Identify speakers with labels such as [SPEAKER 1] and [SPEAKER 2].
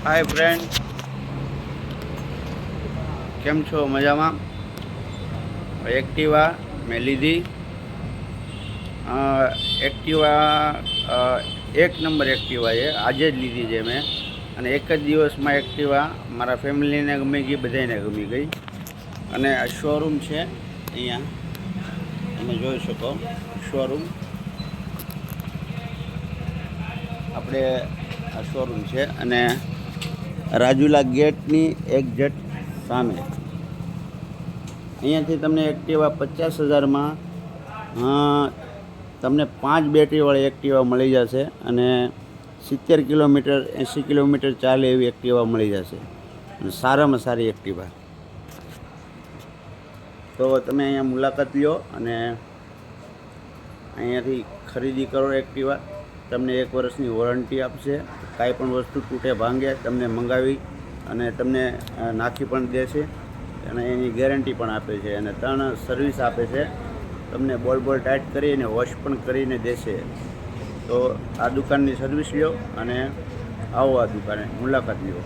[SPEAKER 1] હાય friend, કેમ છો? મજામાં? એક્ટિવા મેં લીધી. એક્ટિવા એક નંબર એક્ટિવા છે. આજે જ લીધી છે મેં, અને એક જ દિવસમાં એક્ટિવા મારા ફેમિલીને ગમી ગઈ, બધાને ગમી ગઈ. અને આ શોરૂમ છે, અહીંયા તમે જોઈ શકો. શોરૂમ આપણે આ શોરૂમ છે, અને રાજુલા ગેટની એક્ઝેક્ટ સામે. અહીંયાથી તમને એક્ટિવા 50,000માં તમને 5 બેટરીવાળી એક્ટિવા મળી જશે, અને 70 કિલોમીટર 80 કિલોમીટર ચાલે એવી એક્ટિવા મળી જશે, અને સારામાં સારી એક્ટિવા. તો તમે અહીંયા મુલાકાત લો અને અહીંયાથી ખરીદી કરો એક્ટિવા. તમને 1 વર્ષની વોરંટી આપશે. કાંઈ પણ વસ્તુ તૂટે ભાંગે તમને મંગાવી અને તમને નાખી પણ દેશે, અને એની ગેરંટી પણ આપે છે, અને 3 સર્વિસ આપે છે. તમને બોલ ટાઈટ કરીને વોશ પણ કરીને દેશે. તો આ દુકાનની સર્વિસ લો અને આવો આ દુકાને મુલાકાત લો.